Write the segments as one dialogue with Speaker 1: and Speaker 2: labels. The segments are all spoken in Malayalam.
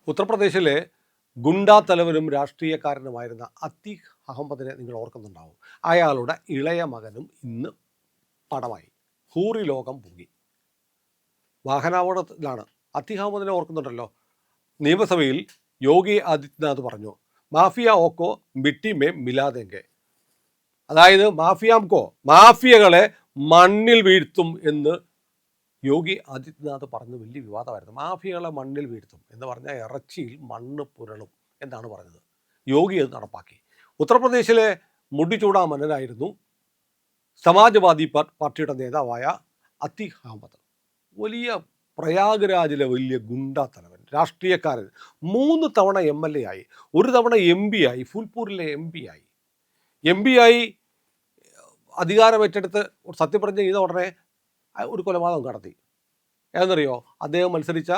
Speaker 1: ഉത്തർപ്രദേശിലെ ഗുണ്ടാ തലവനും രാഷ്ട്രീയക്കാരനുമായിരുന്ന അത്തീഖ് അഹമ്മദിനെ നിങ്ങൾ ഓർക്കുന്നുണ്ടാവും. അയാളുടെ ഇളയ മകനും ഇന്ന് പടമായി. ഹൂറി ലോകം പൊങ്ങി. വാഹനാപകടത്തിലാണ്. അത്തീഖ് അഹമ്മദിനെ ഓർക്കുന്നുണ്ടല്ലോ. നിയമസഭയിൽ യോഗി ആദിത്യനാഥ് പറഞ്ഞു, മാഫിയ ഓക്കോ മിട്ടി മേ മിലാതെങ്കെ. അതായത് മാഫിയകളെ മണ്ണിൽ വീഴ്ത്തും എന്ന് യോഗി ആദിത്യനാഥ് പറഞ്ഞ് വലിയ വിവാദമായിരുന്നു. മാഫിയകളെ മണ്ണിൽ വീഴ്ത്തും എന്ന് പറഞ്ഞാൽ ഇറച്ചിയിൽ മണ്ണ് പുരളും എന്നാണ് പറഞ്ഞത്. യോഗി അത് നടപ്പാക്കി. ഉത്തർപ്രദേശിലെ മുടിചൂടാമന്നനായിരുന്നു സമാജ്വാദി പാർട്ടിയുടെ നേതാവായ അത്തീഖ് അഹമ്മദ്. വലിയ പ്രയാഗ്രാജിലെ വലിയ ഗുണ്ടാ തലവൻ, രാഷ്ട്രീയക്കാരൻ. 3 തവണ MLA ആയി, ഒരു തവണ MP ആയി, ഫുൽപൂരിലെ MP ആയി. MP ആയി അധികാരം ഏറ്റെടുത്ത് സത്യപ്രതിജ്ഞ ചെയ്ത ഉടനെ ഒരു കൊലപാതകം നടത്തി. ഏതെന്നറിയോ? അദ്ദേഹം മത്സരിച്ച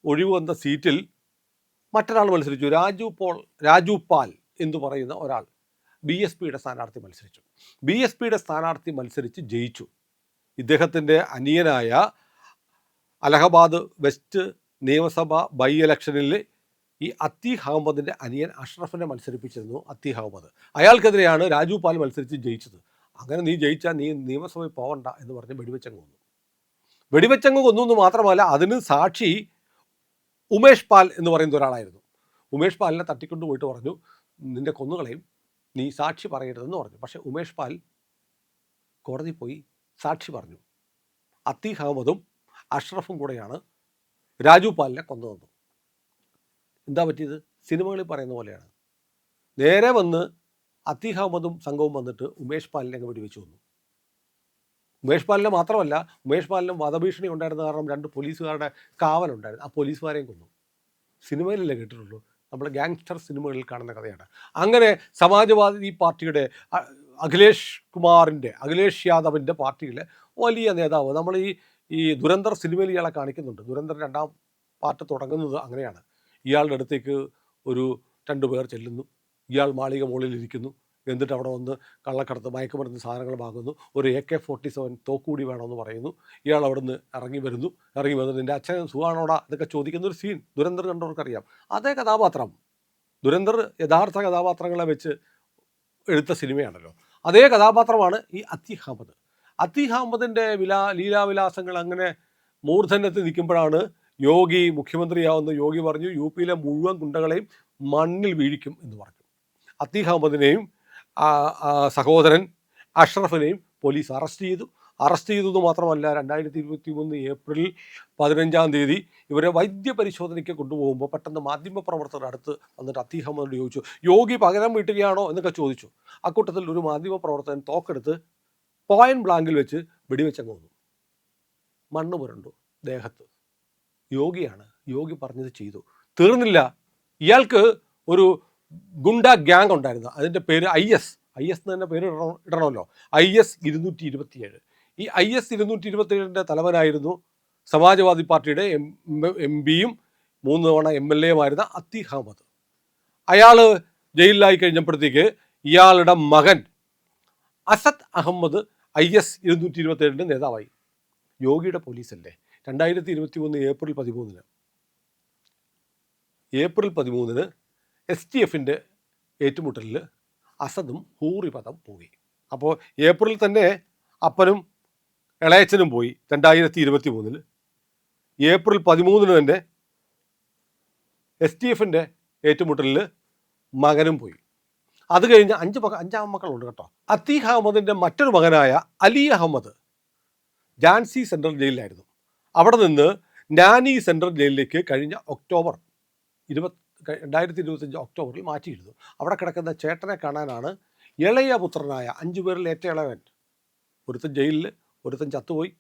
Speaker 1: ഒഴിവ് വന്ന സീറ്റിൽ മറ്റൊരാൾ മത്സരിച്ചു. രാജു പാൽ എന്ന് പറയുന്ന ഒരാൾ BSPയുടെ സ്ഥാനാർത്ഥി മത്സരിച്ചു. BSPയുടെ സ്ഥാനാർത്ഥി മത്സരിച്ച് ജയിച്ചു. ഇദ്ദേഹത്തിൻ്റെ അനിയനായ അലഹബാദ് വെസ്റ്റ് നിയമസഭ ബൈ ഇലക്ഷനിൽ ഈ അത്തീഖ് അഹമ്മദിൻ്റെ അനിയൻ അഷ്റഫിനെ മത്സരിപ്പിച്ചിരുന്നു. അത്തീഖ് അഹമ്മദ് അയാൾക്കെതിരെയാണ് രാജു പാൽ മത്സരിച്ച് ജയിച്ചത്. അങ്ങനെ നീ ജയിച്ചാൽ നീ നിയമസഭയിൽ പോകണ്ട എന്ന് പറഞ്ഞ് വെടിവെച്ചങ്ങ് കൊന്നു എന്ന് മാത്രമല്ല, അതിന് സാക്ഷി ഉമേഷ് പാൽ എന്ന് പറയുന്ന ഒരാളായിരുന്നു. ഉമേഷ് പാലിനെ തട്ടിക്കൊണ്ട് പോയിട്ട് പറഞ്ഞു, നിന്റെ കൊന്നുകളെയും, നീ സാക്ഷി പറയരുതെന്ന് പറഞ്ഞു. പക്ഷേ ഉമേഷ് പാൽ കോടതി പോയി സാക്ഷി പറഞ്ഞു. അത്തീഖ് അഹമ്മദും അഷ്റഫും കൂടെയാണ് രാജു പാലിനെ കൊന്നതെന്ന്. എന്താ പറ്റിയത്? സിനിമകളിൽ പറയുന്ന പോലെയാണ്. നേരെ വന്ന് അത്തീഖ് അഹമ്മദും സംഘവും വന്നിട്ട് ഉമേഷ് പാലിനെ അങ്ങ് വെടിവെച്ച് കൊന്നു. ഉമേഷ് പാലിനെ മാത്രമല്ല, ഉമേഷ് പാലിനും വധഭീഷണി ഉണ്ടായിരുന്ന കാരണം 2 പോലീസുകാരുടെ കാവലുണ്ടായിരുന്നു. ആ പോലീസുകാരെയും കൊന്നു. സിനിമയിലല്ലേ കേട്ടിട്ടുള്ളൂ, നമ്മൾ ഗാങ്സ്റ്റർ സിനിമകളിൽ കാണുന്ന കഥയാണ്. അങ്ങനെ സമാജ്വാദി പാർട്ടിയുടെ അഖിലേഷ് യാദവിൻ്റെ പാർട്ടിയിലെ വലിയ നേതാവ്, നമ്മൾ ഈ ദുരന്തർ സിനിമയിൽ ഇയാളെ കാണിക്കുന്നുണ്ട്. ദുരന്തർ 2ാം പാർട്ട് തുടങ്ങുന്നത് അങ്ങനെയാണ്. ഇയാളുടെ അടുത്തേക്ക് ഒരു 2 പേർ ചെല്ലുന്നു. ഇയാൾ മാളിക മുകളിലിരിക്കുന്നു. എന്നിട്ട് അവിടെ വന്ന് കള്ളക്കടത്ത്, മയക്കുമരുന്ന് സാധനങ്ങൾ വാങ്ങുന്നു. ഒരു AK-47 തോക്കുകൂടി വേണമെന്ന് പറയുന്നു. ഇയാൾ അവിടെ നിന്ന് ഇറങ്ങി വന്നിട്ട് നിൻ്റെ അച്ഛൻ സുഖാണോടാ എന്നൊക്കെ ചോദിക്കുന്നൊരു സീൻ ദുരന്തർ കണ്ടവർക്കറിയാം. അതേ കഥാപാത്രം, ദുരന്തർ യഥാർത്ഥ കഥാപാത്രങ്ങളെ വെച്ച് എടുത്ത സിനിമയാണല്ലോ. അതേ കഥാപാത്രമാണ് ഈ അത്തീഖ് അഹമ്മദ്. അത്തീഖ് അഹമ്മദിൻ്റെ ലീലാവിലാസങ്ങൾ അങ്ങനെ മൂർധന്യത്തിൽ നിൽക്കുമ്പോഴാണ് യോഗി മുഖ്യമന്ത്രിയാവുന്ന. യോഗി പറഞ്ഞു, UPയിലെ മുഴുവൻ ഗുണ്ടകളെയും മണ്ണിൽ വീഴിക്കും എന്ന് പറഞ്ഞു. അത്തീഖ് അഹമ്മദിനെയും സഹോദരൻ അഷ്റഫിനെയും പോലീസ് അറസ്റ്റ് ചെയ്തത് മാത്രമല്ല, 2023 ഏപ്രിൽ 15-ാം തീയതി ഇവരെ വൈദ്യപരിശോധനയ്ക്ക് കൊണ്ടുപോകുമ്പോൾ പെട്ടെന്ന് മാധ്യമപ്രവർത്തകർ അടുത്ത് വന്നിട്ട് അത്തീഖ് അഹമ്മദിനോട് ചോദിച്ചു, യോഗി പകരം വീട്ടുകയാണോ എന്നൊക്കെ ചോദിച്ചു. അക്കൂട്ടത്തിൽ ഒരു മാധ്യമപ്രവർത്തകൻ തോക്കെടുത്ത് പോയിന്റ് ബ്ലാങ്കിൽ വെച്ച് വെടിവെച്ചങ്ങ് കൊന്നു. മണ്ണ് പുരണ്ടു ദേഹത്ത്. യോഗിയാണ്, യോഗി പറഞ്ഞത് ചെയ്തു. തീർന്നില്ല, ഇയാൾക്ക് ഒരു ഗുണ്ട ഗ്യാങ് ഉണ്ടായിരുന്നു. അതിൻ്റെ പേര് IS എന്ന് തന്നെ പേര് ഇടണമല്ലോ. IS 227. ഈ IS 227ൻ്റെ തലവനായിരുന്നു സമാജ്വാദി പാർട്ടിയുടെ MPയും 3 തവണ MLAയുമായിരുന്ന അത്തീഖ് അഹമ്മദ്. അയാൾ ജയിലിലായി കഴിഞ്ഞപ്പോഴത്തേക്ക് ഇയാളുടെ മകൻ അസദ് അഹമ്മദ് IS 227ൻ്റെ നേതാവായി. യോഗിയുടെ പോലീസല്ലേ. 2023 ഏപ്രിൽ 13 STFൻ്റെ ഏറ്റുമുട്ടലിൽ അസദും ഹൂറി പദം പോയി. അപ്പോൾ ഏപ്രിൽ തന്നെ അപ്പനും ഇളയച്ചനും പോയി. 2023 ഏപ്രിൽ 13 തന്നെ STFൻ്റെ ഏറ്റുമുട്ടലിൽ മകനും പോയി. അത് കഴിഞ്ഞ് 5 മക്കളുണ്ട് കേട്ടോ. അത്തീഖ് അഹമ്മദിൻ്റെ മറ്റൊരു മകനായ അലി അഹമ്മദ് ഝാൻസി സെൻട്രൽ ജയിലിലായിരുന്നു. അവിടെ നിന്ന് നാനി സെൻട്രൽ ജയിലിലേക്ക് കഴിഞ്ഞ 2025 ഒക്ടോബറിൽ മാറ്റിയിരുന്നു. അവിടെ കിടക്കുന്ന ചേട്ടനെ കാണാനാണ് ഇളയ പുത്രനായ 5 പേരിൽ ഏറ്റവും ഇളയവൻ. ഒരുത്തൻ ജയിലിൽ, ഒരുത്തൻ ചത്തുപോയി,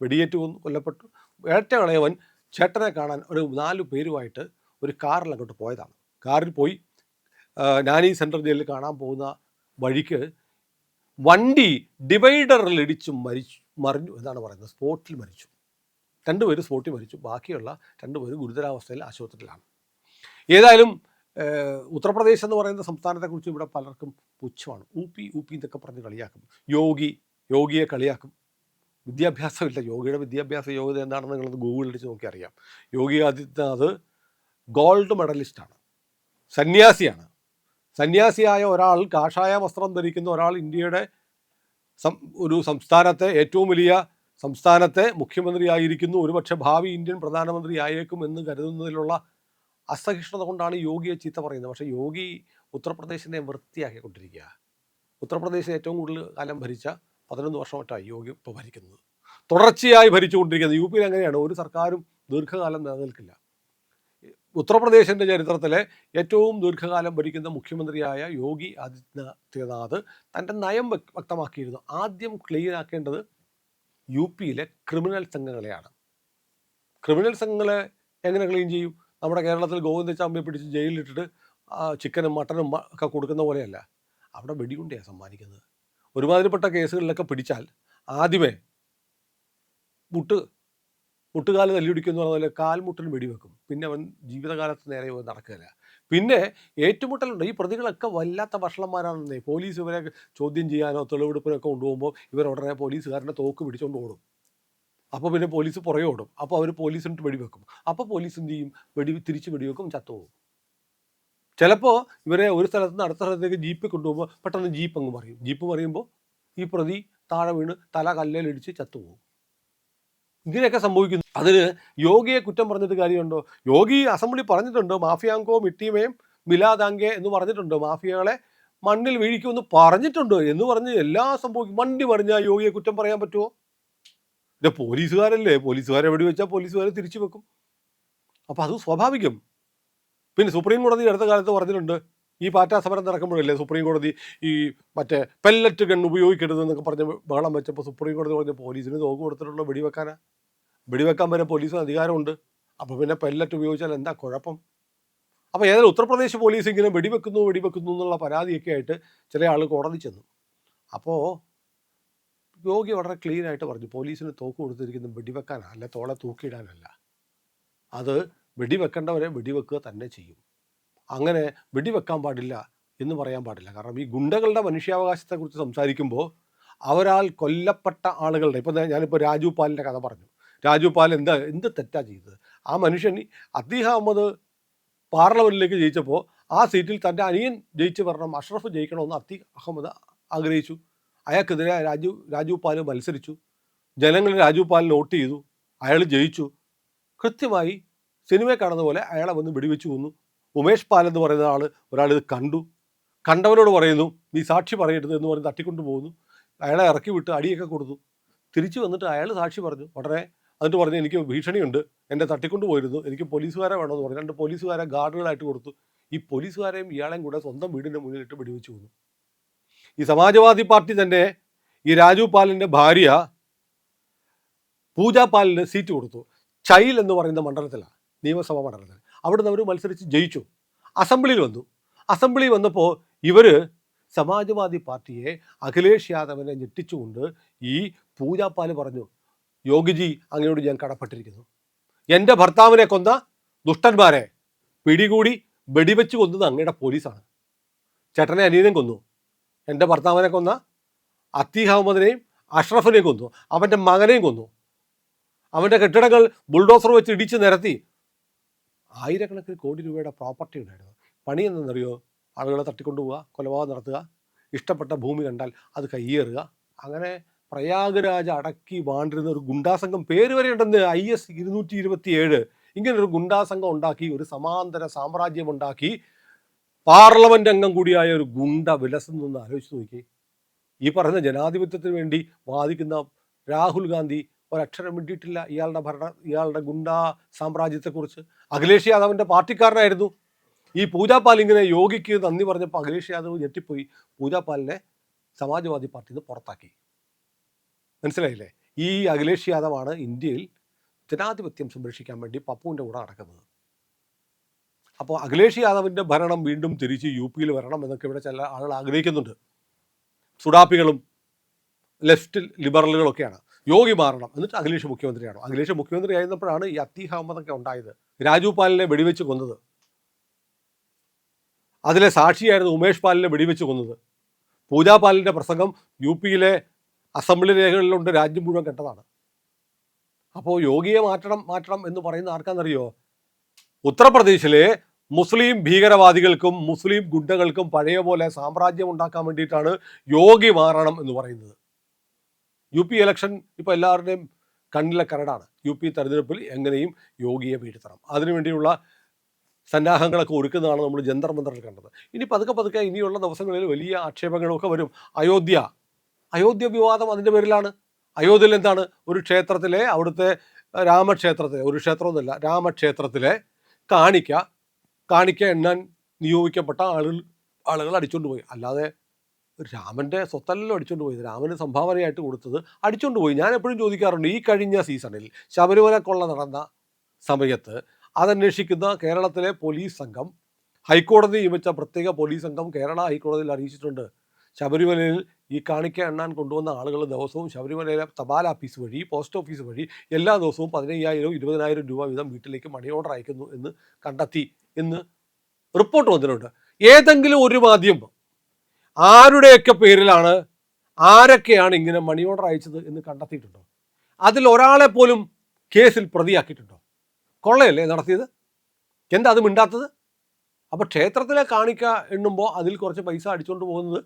Speaker 1: വെടിയേറ്റ് കൊല്ലപ്പെട്ടു. ഏറ്റവും ഇളയവൻ ചേട്ടനെ കാണാൻ ഒരു 4 പേരുമായിട്ട് ഒരു കാറിൽ അങ്ങോട്ട് പോയതാണ്. കാറിൽ പോയി നാനി സെൻട്രൽ ജയിലിൽ കാണാൻ പോകുന്ന വഴിക്ക് വണ്ടി ഡിവൈഡറിൽ ഇടിച്ച് മറിഞ്ഞു എന്നാണ് പറയുന്നത്. സ്പോട്ടിൽ മരിച്ചു. 2 പേര് സ്പോട്ടിൽ മരിച്ചു. ബാക്കിയുള്ള 2 പേര് ഗുരുതരാവസ്ഥയിൽ ആശുപത്രിയിലാണ്. ഏതായാലും ഉത്തർപ്രദേശ് എന്ന് പറയുന്ന സംസ്ഥാനത്തെക്കുറിച്ച് ഇവിടെ പലർക്കും പുച്ഛമാണ്. ഊപ്പി എന്നൊക്കെ പറഞ്ഞ് കളിയാക്കും. യോഗിയെ കളിയാക്കും. വിദ്യാഭ്യാസമില്ല. യോഗിയുടെ വിദ്യാഭ്യാസ യോഗ്യത എന്താണെന്ന് നിങ്ങളത് ഗൂഗിളിൽ അടിച്ച് നോക്കി അറിയാം. യോഗി ആദിത്യനാഥ് ഗോൾഡ് മെഡലിസ്റ്റാണ്, സന്യാസിയാണ്. സന്യാസിയായ ഒരാൾ, കാഷായ വസ്ത്രം ധരിക്കുന്ന ഒരാൾ ഇന്ത്യയുടെ ഒരു സംസ്ഥാനത്തെ, ഏറ്റവും വലിയ സംസ്ഥാനത്തെ മുഖ്യമന്ത്രിയായിരിക്കുന്നു, ഒരുപക്ഷെ ഭാവി ഇന്ത്യൻ പ്രധാനമന്ത്രി ആയേക്കും എന്ന് കരുതുന്നതിലുള്ള അസഹിഷ്ണുത കൊണ്ടാണ് യോഗിയെ ചീത്ത പറയുന്നത്. പക്ഷേ യോഗി ഉത്തർപ്രദേശിനെ വൃത്തിയാക്കിക്കൊണ്ടിരിക്കുക. ഉത്തർപ്രദേശ് ഏറ്റവും കൂടുതൽ കാലം ഭരിച്ച 11 വർഷമായിട്ടായി യോഗി ഇപ്പോൾ ഭരിക്കുന്നത്, തുടർച്ചയായി ഭരിച്ചുകൊണ്ടിരിക്കുന്നത്. യു പിയിൽ അങ്ങനെയാണ്, ഒരു സർക്കാരും ദീർഘകാലം നിലനിൽക്കില്ല. ഉത്തർപ്രദേശിൻ്റെ ചരിത്രത്തിലെ ഏറ്റവും ദീർഘകാലം ഭരിക്കുന്ന മുഖ്യമന്ത്രിയായ യോഗി ആദിത്യനാഥ് തൻ്റെ നയം വ്യക്തമാക്കിയിരുന്നു. ആദ്യം ക്ലീൻ ആക്കേണ്ടത് യു പിയിലെ ക്രിമിനൽ സംഘങ്ങളെയാണ്. ക്രിമിനൽ സംഘങ്ങളെ എങ്ങനെ ക്ലീൻ ചെയ്യും? നമ്മുടെ കേരളത്തിൽ ഗോവിന്ദച്ചാമിയെ പിടിച്ച് ജയിലിലിട്ടിട്ട് ചിക്കനും മട്ടനും ഒക്കെ കൊടുക്കുന്ന പോലെയല്ല. അവിടെ വെടിയുണ്ടയാണ് സമ്മാനിക്കുന്നത്. ഒരുമാതിരിപ്പെട്ട കേസുകളിലൊക്കെ പിടിച്ചാൽ ആദ്യമേ മുട്ടുകാല് തല്ലിയൊടിക്കുന്ന പോലെ കാൽമുട്ടിന് വെടിവെക്കും. പിന്നെ അവൻ ജീവിതകാലത്ത് നേരെ നടക്കുകയില്ല. പിന്നെ ഏറ്റുമുട്ടലുണ്ട്. ഈ പ്രതികളൊക്കെ വല്ലാത്ത വഷളന്മാരാണെന്നേ. പോലീസ് ഇവരെ ചോദ്യം ചെയ്യാനോ തെളിവെടുപ്പിനൊക്കെ കൊണ്ടുപോകുമ്പോൾ ഇവർ ഉടനെ പോലീസുകാരൻ്റെ തോക്ക് പിടിച്ചുകൊണ്ട് ഓടും. അപ്പോൾ പിന്നെ പോലീസ് പുറകെ ഓടും. അപ്പോൾ അവർ പോലീസിനിട്ട് വെടിവെക്കും. അപ്പോൾ പോലീസ് എന്ത് ചെയ്യും? തിരിച്ച് വെടിവെക്കും, ചത്തുപോകും. ചിലപ്പോൾ ഇവരെ ഒരു സ്ഥലത്ത് നിന്ന് അടുത്ത സ്ഥലത്തേക്ക് ജീപ്പിൽ കൊണ്ടുപോകുമ്പോൾ പെട്ടെന്ന് ജീപ്പ് അങ്ങ് മറിയും. ജീപ്പ് മറിയുമ്പോൾ ഈ പ്രതി താഴെ വീണ് തല കല്ലിലിടിച്ച് ചത്തുപോകും. ഇങ്ങനെയൊക്കെ സംഭവിക്കുന്നു. അതിന് യോഗിയെ കുറ്റം പറഞ്ഞിട്ട് കാര്യമുണ്ടോ? യോഗി അസംബ്ലി പറഞ്ഞിട്ടുണ്ട്, മാഫിയാങ്കോ മിട്ടിമേയും മിലാദാങ്കെ എന്ന് പറഞ്ഞിട്ടുണ്ട്. മാഫിയകളെ മണ്ണിൽ വീഴിക്കുമെന്ന് പറഞ്ഞിട്ടുണ്ട് എന്ന് പറഞ്ഞ് എല്ലാം സംഭവിക്കും. വണ്ടി പറഞ്ഞാൽ യോഗിയെ കുറ്റം പറയാൻ പറ്റുമോ? ഇത് പോലീസുകാരല്ലേ, പോലീസുകാരെ വെടിവെച്ചാൽ പോലീസുകാരെ തിരിച്ചു വെക്കും. അപ്പോൾ അത് സ്വാഭാവികം. പിന്നെ സുപ്രീം കോടതി അടുത്ത കാലത്ത് പറഞ്ഞിട്ടുണ്ട്, ഈ പാറ്റാ സമരം നടക്കുമ്പോഴല്ലേ സുപ്രീം കോടതി ഈ മറ്റേ പെല്ലറ്റ് ഗൺ ഉപയോഗിക്കരുതെന്നൊക്കെ പറഞ്ഞ് ബഹളം വെച്ചപ്പോൾ സുപ്രീം കോടതി പറഞ്ഞ പോലീസിന് തോക്ക് കൊടുത്തിട്ടുള്ള വെടിവെക്കാനാ? വെടിവെക്കാൻ വരെ പോലീസിന് അധികാരമുണ്ട്. അപ്പോൾ പിന്നെ പെല്ലറ്റ് ഉപയോഗിച്ചാൽ എന്താ കുഴപ്പം? അപ്പോൾ ഏതായാലും ഉത്തർപ്രദേശ് പോലീസ് ഇങ്ങനെ വെടിവെക്കുന്നു എന്നുള്ള പരാതിയൊക്കെ ആയിട്ട് ചില ആൾ കോടതി ചെന്നു. അപ്പോൾ യോഗി വളരെ ക്ലീൻ ആയിട്ട് പറഞ്ഞു, പോലീസിന് തോക്ക് കൊടുത്തിരിക്കുന്നത് വെടിവെക്കാനാണ്, അല്ല തോളെ തൂക്കിയിടാനല്ല. അത് വെടിവെക്കേണ്ടവരെ വെടിവെക്കുക തന്നെ ചെയ്യും. അങ്ങനെ വെടിവെക്കാൻ പാടില്ല എന്ന് പറയാൻ പാടില്ല. കാരണം ഈ ഗുണ്ടകളുടെ മനുഷ്യാവകാശത്തെക്കുറിച്ച് സംസാരിക്കുമ്പോൾ അവരാൽ കൊല്ലപ്പെട്ട ആളുകളുടെ, ഇപ്പോൾ ഞാനിപ്പോൾ രാജു പാലിൻ്റെ കഥ പറഞ്ഞു. രാജു പാൽ എന്ത് തെറ്റാ ചെയ്തത്? ആ മനുഷ്യൻ അത്തീഹ അഹമ്മദ് പാർലമെൻറ്റിലേക്ക് ജയിച്ചപ്പോൾ ആ സീറ്റിൽ തൻ്റെ അനിയൻ ജയിച്ച് വരണം, അഷ്റഫ് ജയിക്കണമെന്ന് അത്തീഹ അഹമ്മദ് ആഗ്രഹിച്ചു. അയാൾക്കെതിരെ രാജു പാൽ മത്സരിച്ചു. ജനങ്ങൾ രാജു പാലിന് വോട്ട് ചെയ്തു. അയാൾ ജയിച്ചു. കൃത്യമായി സിനിമയെ കാണുന്ന പോലെ അയാളെ വന്ന് വെടിവെച്ച് കൊന്നു. ഉമേഷ് പാൽ എന്ന് പറയുന്ന ഒരാൾ ഇത് കണ്ടവനോട് പറയുന്നു, നീ സാക്ഷി പറയരുത് എന്ന് പറഞ്ഞ് തട്ടിക്കൊണ്ടു പോകുന്നു. അയാളെ ഇറക്കി വിട്ട് അടിയൊക്കെ കൊടുത്തു. തിരിച്ചു വന്നിട്ട് അയാൾ സാക്ഷി പറഞ്ഞു. ഉടനെ എന്നിട്ട് പറഞ്ഞു, എനിക്ക് ഭീഷണിയുണ്ട്, എന്നെ തട്ടിക്കൊണ്ടു പോയിരുന്നു, എനിക്ക് പോലീസുകാരെ വേണമെന്ന് പറഞ്ഞു. 2 പോലീസുകാരെ ഗാർഡുകളായിട്ട് കൊടുത്തു. ഈ പോലീസുകാരെയും ഇയാളെയും കൂടെ സ്വന്തം വീടിൻ്റെ മുന്നിലിട്ട് വെടിവെച്ച് കൊന്നു. ഈ സമാജ്വാദി പാർട്ടി തന്നെ ഈ രാജു പാലിൻ്റെ ഭാര്യ പൂജ പാലിന് സീറ്റ് കൊടുത്തു. ചൈൽ എന്ന് പറയുന്ന മണ്ഡലത്തിലാണ്, നിയമസഭാ മണ്ഡലത്തിൽ. അവിടുന്ന് അവർ മത്സരിച്ച് ജയിച്ചു. അസംബ്ലിയിൽ വന്നപ്പോൾ ഇവർ സമാജ്വാദി പാർട്ടിയെ, അഖിലേഷ് യാദവിനെ ഞെട്ടിച്ചുകൊണ്ട് ഈ പൂജ പാൽ പറഞ്ഞു, യോഗിജി അങ്ങയോട് ഞാൻ കടപ്പെട്ടിരിക്കുന്നു. എൻ്റെ ഭർത്താവിനെ കൊന്ന ദുഷ്ടന്മാരെ പിടികൂടി വെടിവെച്ച് കൊന്നത് അങ്ങയുടെ പോലീസാണ്. ചേട്ടനെ അനിയനെയും കൊന്നു, എൻ്റെ ഭർത്താവിനെ കൊന്ന അത്തീഹ അഹമ്മദിനെയും അഷ്റഫിനെയും കൊന്നു, അവൻ്റെ മകനെയും കൊന്നു. അവൻ്റെ കെട്ടിടങ്ങൾ ബുൾഡോസർ വെച്ച് ഇടിച്ച് നിരത്തി. ആയിരക്കണക്കിന് കോടി രൂപയുടെ പ്രോപ്പർട്ടി ഉണ്ടായിരുന്നു. പണി എന്തെന്നറിയോ? ആളുകളെ തട്ടിക്കൊണ്ടുപോവുക, കൊലപാതകം നടത്തുക, ഇഷ്ടപ്പെട്ട ഭൂമി കണ്ടാൽ അത് കയ്യേറുക. അങ്ങനെ പ്രയാഗ്രാജ് അടക്കി വാണ്ടിരുന്ന ഒരു ഗുണ്ടാസംഘം, പേര് വരെ ഉണ്ടെന്ന്, IS 227. ഇങ്ങനൊരു ഗുണ്ടാസംഘം ഉണ്ടാക്കി, ഒരു സമാന്തര സാമ്രാജ്യം ഉണ്ടാക്കി, പാർലമെന്റ് അംഗം കൂടിയായ ഒരു ഗുണ്ട വിലസുന്നൊന്ന് ആലോചിച്ച് നോക്കി. ഈ പറയുന്ന ജനാധിപത്യത്തിന് വേണ്ടി വാദിക്കുന്ന രാഹുൽ ഗാന്ധി ഒരക്ഷരം മിണ്ടിയിട്ടില്ല ഇയാളുടെ ഗുണ്ടാ സാമ്രാജ്യത്തെക്കുറിച്ച്. അഖിലേഷ് യാദവിൻ്റെ പാർട്ടിക്കാരനായിരുന്നു. ഈ പൂജാപാൽ ഇങ്ങനെ യോഗിക്ക് നന്ദി പറഞ്ഞപ്പോൾ അഖിലേഷ് യാദവ് ഞെട്ടിപ്പോയി. പൂജാപാലിനെ സമാജ്വാദി പാർട്ടിയിൽ നിന്ന് പുറത്താക്കി. മനസ്സിലായില്ലേ? ഈ അഖിലേഷ് യാദവാണ് ഇന്ത്യയിൽ ജനാധിപത്യം സംരക്ഷിക്കാൻ വേണ്ടി പപ്പുവിൻ്റെ കൂടെ നടക്കുന്നത്. അപ്പോൾ അഖിലേഷ് യാദവിൻ്റെ ഭരണം വീണ്ടും തിരിച്ച് യു പിയിൽ വരണം എന്നൊക്കെ ഇവിടെ ചില ആളുകൾ ആഗ്രഹിക്കുന്നുണ്ട്. സുഡാപ്പികളും ലെഫ്റ്റ് ലിബറലുകളൊക്കെയാണ്. യോഗി മാറണം, എന്നിട്ട് അഖിലേഷ് മുഖ്യമന്ത്രിയാണോ? അഖിലേഷ് മുഖ്യമന്ത്രി ആയിരുന്നപ്പോഴാണ് ഈ അത്തീഹ അഹമ്മദൊക്കെ ഉണ്ടായത്. രാജു പാലിനെ വെടിവെച്ച് കൊന്നത്, അതിലെ സാക്ഷിയായിരുന്നു ഉമേഷ് പാലിനെ വെടിവെച്ച് കൊന്നത്. പൂജാ പാലിൻ്റെ പ്രസംഗം യു പിയിലെ അസംബ്ലി രേഖകളിലുണ്ട്, രാജ്യം മുഴുവൻ കേട്ടതാണ്. അപ്പോൾ യോഗിയെ മാറ്റണം എന്ന് പറയുന്ന ആർക്കാണെന്നറിയോ? ഉത്തർപ്രദേശിലെ മുസ്ലിം ഭീകരവാദികൾക്കും മുസ്ലിം ഗുണ്ടകൾക്കും പഴയ പോലെ സാമ്രാജ്യം ഉണ്ടാക്കാൻ വേണ്ടിയിട്ടാണ് യോഗി മാറണം എന്ന് പറയുന്നത്. UP ഇലക്ഷൻ ഇപ്പോൾ എല്ലാവരുടെയും കണ്ണിലെ കരടാണ്. UP തെരഞ്ഞെടുപ്പിൽ എങ്ങനെയും യോഗിയെ വീഴ്ത്തണം. അതിനുവേണ്ടിയുള്ള സന്നാഹങ്ങളൊക്കെ ഒരുക്കുന്നതാണ് നമ്മൾ ജന്തർ മന്ദറിൽ കണ്ടത്. ഇനി പതുക്കെ ഇനിയുള്ള ദിവസങ്ങളിൽ വലിയ ആക്ഷേപങ്ങളൊക്കെ വരും. അയോധ്യ വിവാദം അതിൻ്റെ പേരിലാണ്. അയോധ്യയിൽ എന്താണ്, ഒരു ക്ഷേത്രത്തിലെ, അവിടുത്തെ രാമക്ഷേത്രത്തിലെ, ഒരു ക്ഷേത്രമൊന്നുമല്ല, രാമക്ഷേത്രത്തിലെ കാണിക്ക എണ്ണാൻ നിയോഗിക്കപ്പെട്ട ആളുകൾ അടിച്ചുകൊണ്ട് പോയി. അല്ലാതെ രാമൻ്റെ സ്വത്തല്ലല്ലോ അടിച്ചുകൊണ്ട് പോയത്, രാമന് സംഭാവനയായിട്ട് കൊടുത്തത് അടിച്ചുകൊണ്ട് പോയി. ഞാൻ എപ്പോഴും ചോദിക്കാറുണ്ട്, ഈ കഴിഞ്ഞ സീസണിൽ ശബരിമല കൊള്ള നടന്ന സമയത്ത് അതന്വേഷിക്കുന്ന കേരളത്തിലെ പോലീസ് സംഘം, ഹൈക്കോടതി നിയമിച്ച പ്രത്യേക പോലീസ് സംഘം കേരള ഹൈക്കോടതിയിൽ അറിയിച്ചിട്ടുണ്ട്, ശബരിമലയിൽ ഈ കാണിക്ക എണ്ണാൻ കൊണ്ടുവന്ന ആളുകൾ ദിവസവും ശബരിമലയിലെ തപാൽ ഓഫീസ് വഴി, പോസ്റ്റ് ഓഫീസ് വഴി എല്ലാ ദിവസവും 15,000 20,000 രൂപ വീതം വീട്ടിലേക്ക് മണി ഓർഡർ അയക്കുന്നു എന്ന് കണ്ടെത്തി എന്ന് റിപ്പോർട്ട് വന്നിട്ടുണ്ട്. ഏതെങ്കിലും ഒരു മാധ്യമം ആരുടെയൊക്കെ പേരിലാണ്, ആരൊക്കെയാണ് ഇങ്ങനെ മണി ഓർഡർ അയച്ചത് എന്ന് കണ്ടെത്തിയിട്ടുണ്ടോ? അതിൽ ഒരാളെ പോലും കേസിൽ പ്രതിയാക്കിയിട്ടുണ്ടോ? കൊള്ളയല്ലേ നടത്തിയത്? എന്താ അത് മിണ്ടാത്തത്? അപ്പോൾ ക്ഷേത്രത്തിലെ കാണിക്ക എണ്ണുമ്പോൾ അതിൽ കുറച്ച് പൈസ അടിച്ചുകൊണ്ട് പോകുന്നത്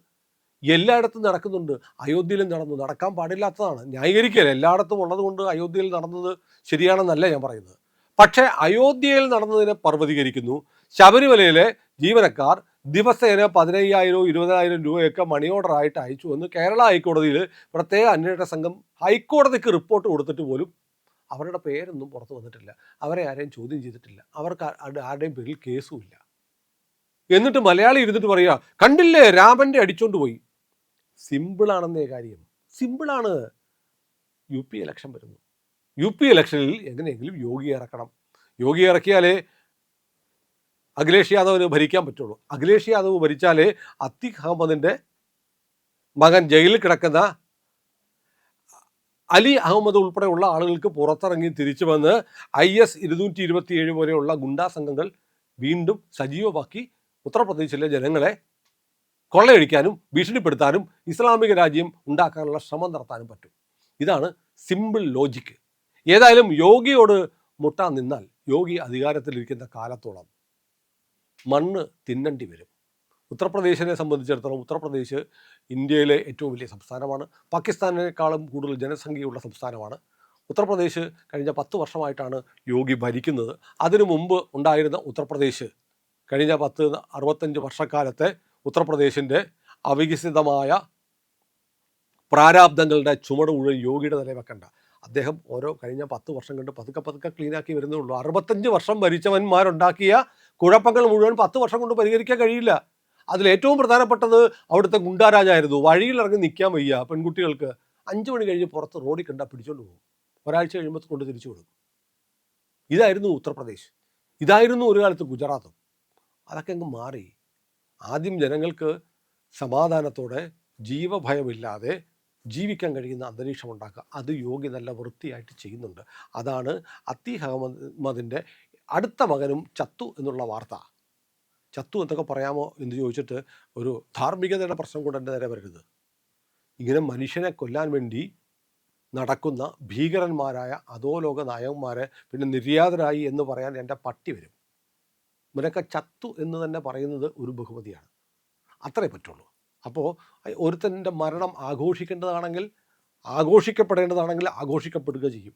Speaker 1: എല്ലായിടത്തും നടക്കുന്നുണ്ട്. അയോധ്യയിലും നടന്നു. നടക്കാൻ പാടില്ലാത്തതാണ്. ന്യായീകരിക്കുകയല്ല, എല്ലായിടത്തും ഉള്ളത് കൊണ്ട് അയോധ്യയിൽ നടന്നത് ശരിയാണെന്നല്ല ഞാൻ പറയുന്നത്. പക്ഷേ അയോധ്യയിൽ നടന്നതിനെ പർവ്വതീകരിക്കുന്നു. ശബരിമലയിലെ ജീവനക്കാർ ദിവസേന 15,000 20,000 രൂപയൊക്കെ മണി ഓർഡർ ആയിട്ട് അയച്ചു എന്ന് കേരള ഹൈക്കോടതിയിൽ പ്രത്യേക അന്വേഷണ സംഘം ഹൈക്കോടതിക്ക് റിപ്പോർട്ട് കൊടുത്തിട്ട് പോലും അവരുടെ പേരൊന്നും പുറത്തു വന്നിട്ടില്ല. അവരെ ആരെയും ചോദ്യം ചെയ്തിട്ടില്ല. അവർക്ക് ആരുടെയും പേരിൽ കേസുമില്ല. എന്നിട്ട് മലയാളി ഇരുന്നിട്ട് പറയുക, കണ്ടില്ലേ രാമൻ്റെ അടിച്ചോണ്ട് പോയി. സിമ്പിളാണെന്നേ കാര്യം, സിമ്പിളാണ്. UP ഇലക്ഷൻ വരുന്നു. UP ഇലക്ഷനിൽ എങ്ങനെയെങ്കിലും യോഗി ഇറക്കണം. യോഗി ഇറക്കിയാലേ അഖിലേഷ് യാദവിന് ഭരിക്കാൻ പറ്റുള്ളൂ. അഖിലേഷ് യാദവ് ഭരിച്ചാലേ അത്തീഖ് അഹമ്മദിൻ്റെ മകൻ ജയിലിൽ കിടക്കുന്ന അലി അഹമ്മദ് ഉൾപ്പെടെയുള്ള ആളുകൾക്ക് പുറത്തിറങ്ങി തിരിച്ചു വന്ന് IS 227 പോലെയുള്ള ഗുണ്ടാ സംഘങ്ങൾ വീണ്ടും സജീവമാക്കി ഉത്തർപ്രദേശിലെ ജനങ്ങളെ കൊള്ളയടിക്കാനും ഭീഷണിപ്പെടുത്താനും ഇസ്ലാമിക രാജ്യം ഉണ്ടാക്കാനുള്ള ശ്രമം നടത്താനും പറ്റും. ഇതാണ് സിമ്പിൾ ലോജിക്ക്. ഏതായാലും യോഗിയോട് മുട്ടാൻ നിന്നാൽ യോഗി അധികാരത്തിലിരിക്കുന്ന കാലത്തോളം മണ്ണ് തിന്നണ്ടി വരും. ഉത്തർപ്രദേശിനെ സംബന്ധിച്ചിടത്തോളം ഉത്തർപ്രദേശ് ഇന്ത്യയിലെ ഏറ്റവും വലിയ സംസ്ഥാനമാണ്. പാകിസ്ഥാനേക്കാളും കൂടുതൽ ജനസംഖ്യയുള്ള സംസ്ഥാനമാണ്. ഉത്തർപ്രദേശ് കഴിഞ്ഞ 10 വർഷമായിട്ടാണ് യോഗി ഭരിക്കുന്നത്. അതിനു മുമ്പ് ഉണ്ടായിരുന്ന ഉത്തർപ്രദേശ് കഴിഞ്ഞ 65 വർഷക്കാലത്തെ ഉത്തർപ്രദേശിൻ്റെ അവികസിതമായ പ്രാരാബ്ദങ്ങളുടെ ചുമട് മുഴുവൻ യോഗിയുടെ തലയിൽ വെക്കണ്ട. അദ്ദേഹം കഴിഞ്ഞ 10 വർഷം കൊണ്ട് പതുക്കെ ക്ലീനാക്കി വരുന്നേ ഉള്ളൂ. 65 വർഷം ഭരിച്ചവന്മാരുണ്ടാക്കിയ കുഴപ്പങ്ങൾ മുഴുവൻ 10 വർഷം കൊണ്ട് പരിഹരിക്കാൻ കഴിയില്ല. അതിലേറ്റവും പ്രധാനപ്പെട്ടത് അവിടുത്തെ ഗുണ്ടാരാജായിരുന്നു. വഴിയിലിറങ്ങി നിൽക്കാൻ വയ്യ പെൺകുട്ടികൾക്ക്. 5 മണി കഴിഞ്ഞ് പുറത്ത് റോഡിൽ കണ്ടാൽ പിടിച്ചോണ്ട് പോകും. ഒരാഴ്ച കഴിയുമ്പോൾ കൊണ്ട് തിരിച്ചു കൊടുക്കും. ഇതായിരുന്നു ഉത്തർപ്രദേശ്. ഇതായിരുന്നു ഒരു കാലത്ത് ഗുജറാത്തും. അതൊക്കെ അങ്ങ് മാറി. ആദ്യം ജനങ്ങൾക്ക് സമാധാനത്തോടെ ജീവഭയമില്ലാതെ ജീവിക്കാൻ കഴിയുന്ന അന്തരീക്ഷം ഉണ്ടാക്കുക. അത് യോഗി നല്ല വൃത്തിയായിട്ട് ചെയ്യുന്നുണ്ട്. അതാണ് അത്തീഖ് അഹമ്മദിൻ്റെ അടുത്ത മകനും ചത്തു എന്നുള്ള വാർത്ത. ചത്തു എന്തൊക്കെ പറയാമോ എന്ന് ചോദിച്ചിട്ട് ഒരു ധാർമ്മികതയുടെ പ്രശ്നം കൊണ്ട് എൻ്റെ നേരെ വരരുത്. ഇങ്ങനെ മനുഷ്യനെ കൊല്ലാൻ വേണ്ടി നടക്കുന്ന ഭീകരന്മാരായ അധോലോക നായകന്മാരെ പിന്നെ നിര്യാതരായി എന്ന് പറയാൻ എൻ്റെ പട്ടി വരും. ഇവരൊക്കെ ചത്തു എന്ന് തന്നെ പറയുന്നത് ഒരു ബഹുമതിയാണ്. അത്രേ പറ്റുള്ളൂ. അപ്പോൾ ഒരുത്തൻ്റെ മരണം ആഘോഷിക്കേണ്ടതാണെങ്കിൽ ആഘോഷിക്കപ്പെടുക ചെയ്യും.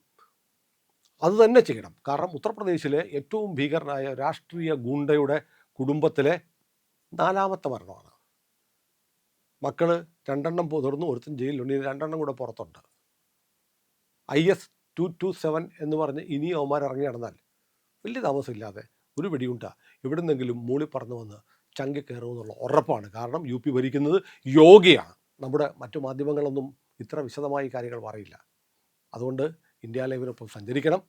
Speaker 1: അത് തന്നെ ചെയ്യണം. കാരണം ഉത്തർപ്രദേശിലെ ഏറ്റവും ഭീകരനായ രാഷ്ട്രീയ ഗുണ്ടയുടെ കുടുംബത്തിലെ 4ാമത്തെ മരണമാണ്. മക്കൾ 2 മുതിർന്നു, ഒരുത്തൻ ജയിലിലുണ്ട്, 2 കൂടെ പുറത്തുണ്ട്. IS 227 എന്ന് പറഞ്ഞ് ഇനി അവന്മാർ ഇറങ്ങി നടന്നാൽ വലിയ താമസമില്ലാതെ ഒരു വെടിയുണ്ട എവിടെ നിന്നെങ്കിലും മൂളിപ്പറന്ന് വന്ന് ചങ്കി കയറുമെന്നുള്ള ഉറപ്പാണ്. കാരണം UP ഭരിക്കുന്നത് യോഗിയാണ്. നമ്മുടെ മറ്റു മാധ്യമങ്ങളൊന്നും ഇത്ര വിശദമായി കാര്യങ്ങൾ പറയില്ല. അതുകൊണ്ട് ഇന്ത്യ ലൈവിനൊപ്പം സഞ്ചരിക്കണം.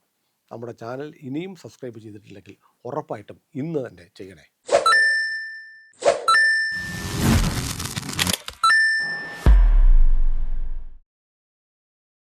Speaker 1: നമ്മുടെ ചാനൽ ഇനിയും സബ്സ്ക്രൈബ് ചെയ്തിട്ടില്ലെങ്കിൽ ഉറപ്പായിട്ടും ഇന്ന് തന്നെ ചെയ്യണേ.